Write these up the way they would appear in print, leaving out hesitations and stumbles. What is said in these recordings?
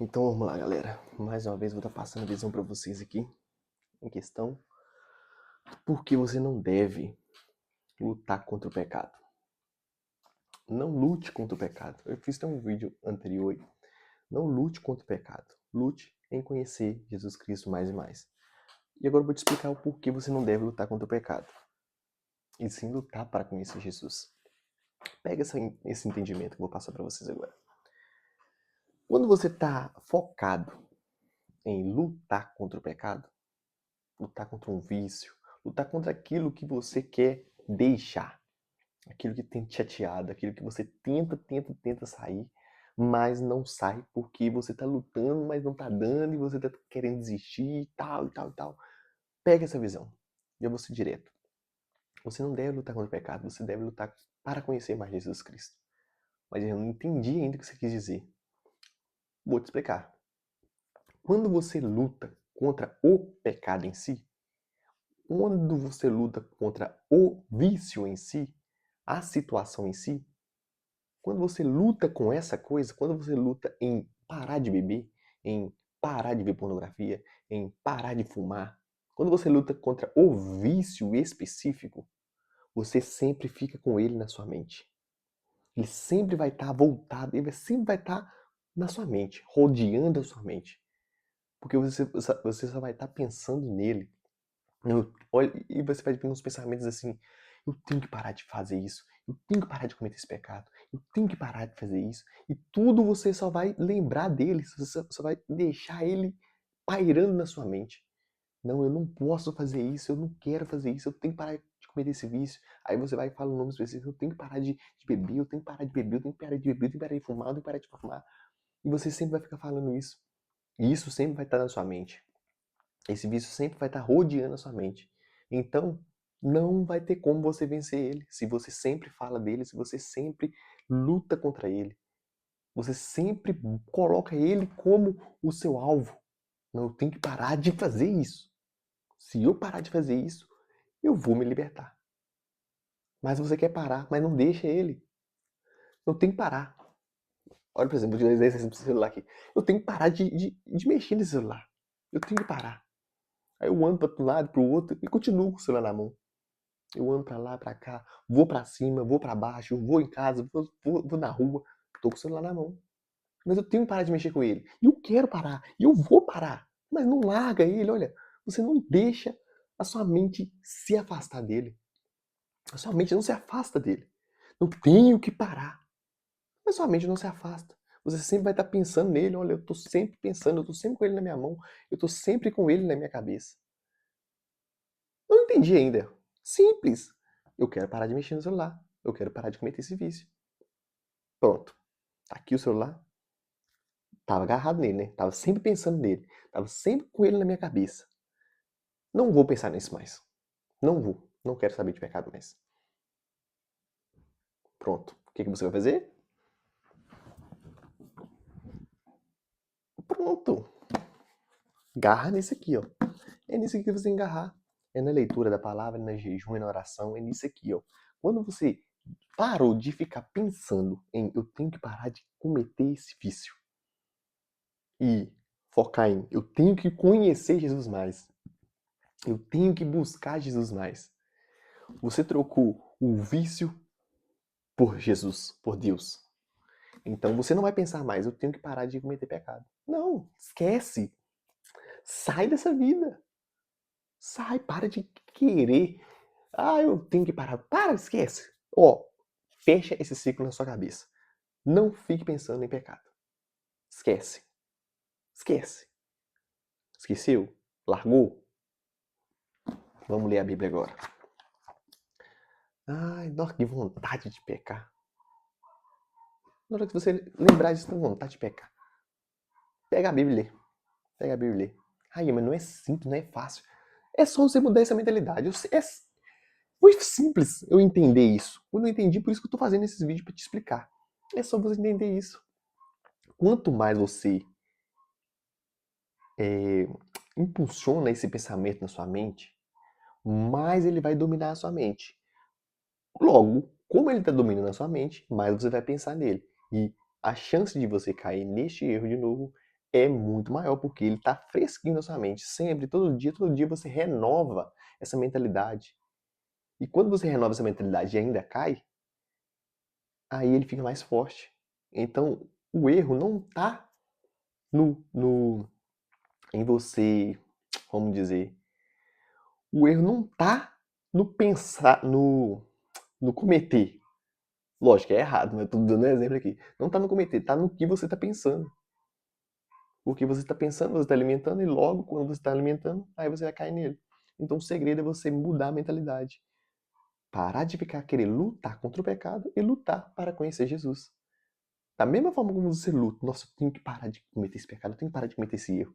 Então vamos lá, galera. Mais uma vez vou estar passando a visão para vocês aqui em questão por que você não deve lutar contra o pecado. Não lute contra o pecado. Eu fiz até um vídeo anterior. Não lute contra o pecado. Lute em conhecer Jesus Cristo mais e mais. E agora eu vou te explicar o porquê você não deve lutar contra o pecado. E sim lutar para conhecer Jesus. Pega esse entendimento que eu vou passar para vocês agora. Quando você está focado em lutar contra o pecado, lutar contra um vício, lutar contra aquilo que você quer deixar, aquilo que tem te chateado, aquilo que você tenta sair, mas não sai porque você tá lutando, mas não tá dando e você tá querendo desistir e tal, e tal, e tal. Pega essa visão. E eu vou ser direto. Você não deve lutar contra o pecado, você deve lutar para conhecer mais Jesus Cristo. Mas eu não entendi ainda o que você quis dizer. Vou te explicar. Quando você luta contra o pecado em si, quando você luta contra o vício em si, a situação em si, quando você luta com essa coisa, quando você luta em parar de beber, em parar de ver pornografia, em parar de fumar, quando você luta contra o vício específico, você sempre fica com ele na sua mente. Ele sempre vai estar voltado, ele sempre vai estar na sua mente, rodeando a sua mente. Porque você só vai estar pensando nele. E você vai vir uns pensamentos assim: eu tenho que parar de fazer isso, eu tenho que parar de cometer esse pecado, eu tenho que parar de fazer isso. E tudo você só vai lembrar dele, você só vai deixar ele pairando na sua mente. Não, eu não posso fazer isso, eu não quero fazer isso, eu tenho que parar de cometer esse vício. Aí você vai e fala o nome específico: eu tenho que parar de beber, eu tenho que parar de beber, eu tenho que parar de beber, eu tenho que parar de fumar, eu tenho que parar de fumar. E você sempre vai ficar falando isso. E isso sempre vai estar na sua mente. Esse vício sempre vai estar rodeando a sua mente. Então, não vai ter como você vencer ele se você sempre fala dele, se você sempre luta contra ele. Você sempre coloca ele como o seu alvo. Não, eu tenho que parar de fazer isso. Se eu parar de fazer isso, eu vou me libertar. Mas você quer parar, mas não deixa ele. Eu tenho que parar. Olha, por exemplo, vou te dar esse exemplo do celular aqui. Eu tenho que parar de mexer nesse celular. Eu tenho que parar. Aí eu ando para um lado, para o outro e continuo com o celular na mão. Eu ando pra lá, pra cá, vou pra cima, vou pra baixo, vou em casa, vou na rua, tô com o celular na mão. Mas eu tenho que parar de mexer com ele. E eu quero parar, e eu vou parar. Mas não larga ele, olha. Você não deixa a sua mente se afastar dele. A sua mente não se afasta dele. Eu tenho que parar. Mas sua mente não se afasta. Você sempre vai estar pensando nele, olha, eu tô sempre pensando, eu tô sempre com ele na minha mão, eu tô sempre com ele na minha cabeça. Não entendi ainda. Simples. Eu quero parar de mexer no celular. Eu quero parar de cometer esse vício. Pronto. Tá aqui o celular. Tava agarrado nele, né? Tava sempre pensando nele. Tava sempre com ele na minha cabeça. Não vou pensar nisso mais. Não vou. Não quero saber de pecado mais. Pronto. O que você vai fazer? Pronto. Garra nesse aqui, ó. É nisso aqui que você tem que agarrar. É na leitura da palavra, é na jejum, é na oração, é nisso aqui, ó. Quando você parou de ficar pensando em eu tenho que parar de cometer esse vício e focar em eu tenho que conhecer Jesus mais, eu tenho que buscar Jesus mais. Você trocou o vício por Jesus, por Deus. Então você não vai pensar mais, eu tenho que parar de cometer pecado. Não, esquece. Sai dessa vida. Sai, para de querer. Ah, eu tenho que parar. Para, esquece. Ó, fecha esse ciclo na sua cabeça. Não fique pensando em pecado. Esquece. Esquece. Esqueceu? Largou? Vamos ler a Bíblia agora. Ai, nossa, que vontade de pecar. Na hora que você lembrar disso, tem vontade de pecar. Pega a Bíblia e lê. Pega a Bíblia e lê. Ai, mas não é simples, não é fácil. É só você mudar essa mentalidade. Foi simples eu entender isso. Eu não entendi, por isso que eu tô fazendo esses vídeos para te explicar. É só você entender isso. Quanto mais você impulsiona esse pensamento na sua mente, mais ele vai dominar a sua mente. Logo, como ele está dominando a sua mente, mais você vai pensar nele. E a chance de você cair neste erro de novo é muito maior, porque ele está fresquinho na sua mente. Sempre, todo dia você renova essa mentalidade. E quando você renova essa mentalidade e ainda cai, aí ele fica mais forte. Então, o erro não está em você, vamos dizer, o erro não está no pensar, no cometer. Lógico que é errado, mas eu tô dando um exemplo aqui. Não está no cometer, está no que você está pensando. O que você está pensando, você está alimentando, e logo quando você está alimentando, aí você vai cair nele. Então o segredo é você mudar a mentalidade. Parar de ficar querer lutar contra o pecado e lutar para conhecer Jesus. Da mesma forma como você luta, nossa, eu tenho que parar de cometer esse pecado, eu tenho que parar de cometer esse erro.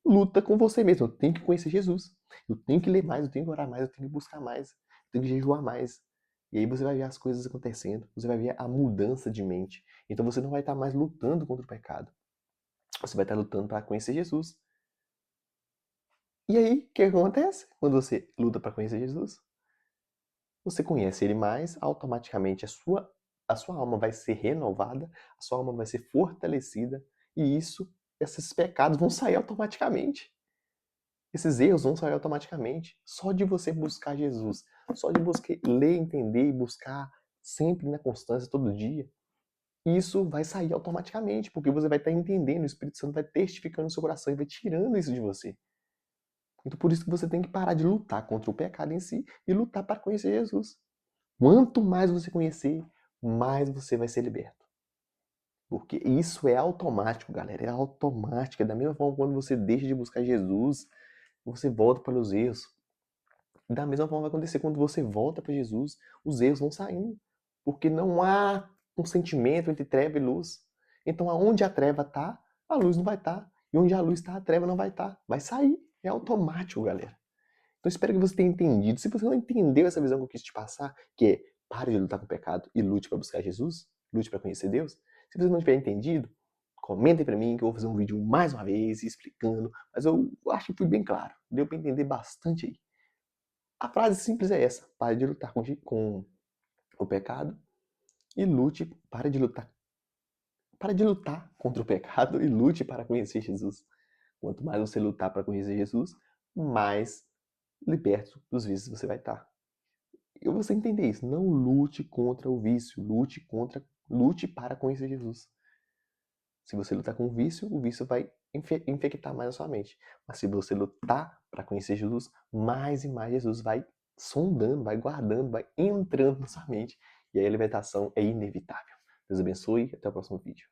Luta com você mesmo, eu tenho que conhecer Jesus. Eu tenho que ler mais, eu tenho que orar mais, eu tenho que buscar mais, eu tenho que jejuar mais. E aí você vai ver as coisas acontecendo, você vai ver a mudança de mente. Então você não vai estar mais lutando contra o pecado. Você vai estar lutando para conhecer Jesus. E aí, o que acontece quando você luta para conhecer Jesus? Você conhece ele mais, automaticamente a sua alma vai ser renovada, a sua alma vai ser fortalecida, e esses pecados vão sair automaticamente. Esses erros vão sair automaticamente. Só de você buscar Jesus, só de você ler, entender e buscar sempre na constância, todo dia, isso vai sair automaticamente, porque você vai estar entendendo, o Espírito Santo vai testificando no seu coração e vai tirando isso de você. Então por isso que você tem que parar de lutar contra o pecado em si e lutar para conhecer Jesus. Quanto mais você conhecer, mais você vai ser liberto. Porque isso é automático, galera. É automático. É da mesma forma quando você deixa de buscar Jesus, você volta para os erros. Da mesma forma vai acontecer quando você volta para Jesus, os erros vão saindo. Porque não há um sentimento entre treva e luz. Então, aonde a treva está, a luz não vai estar. E onde a luz está, a treva não vai estar. Vai sair. É automático, galera. Então espero que você tenha entendido. Se você não entendeu essa visão que eu quis te passar, que é pare de lutar com o pecado e lute para buscar Jesus, lute para conhecer Deus. Se você não tiver entendido, comentem para mim que eu vou fazer um vídeo mais uma vez explicando, mas eu acho que fui bem claro, deu para entender bastante aí. A frase simples é essa: pare de lutar com o pecado e lute, pare de lutar contra o pecado e lute para conhecer Jesus. Quanto mais você lutar para conhecer Jesus, mais liberto dos vícios você vai estar. E você entender isso, não lute contra o vício, lute para conhecer Jesus. Se você lutar com o vício vai infectar mais a sua mente. Mas se você lutar para conhecer Jesus, mais e mais Jesus vai sondando, vai guardando, vai entrando na sua mente. E aí a libertação é inevitável. Deus abençoe e até o próximo vídeo.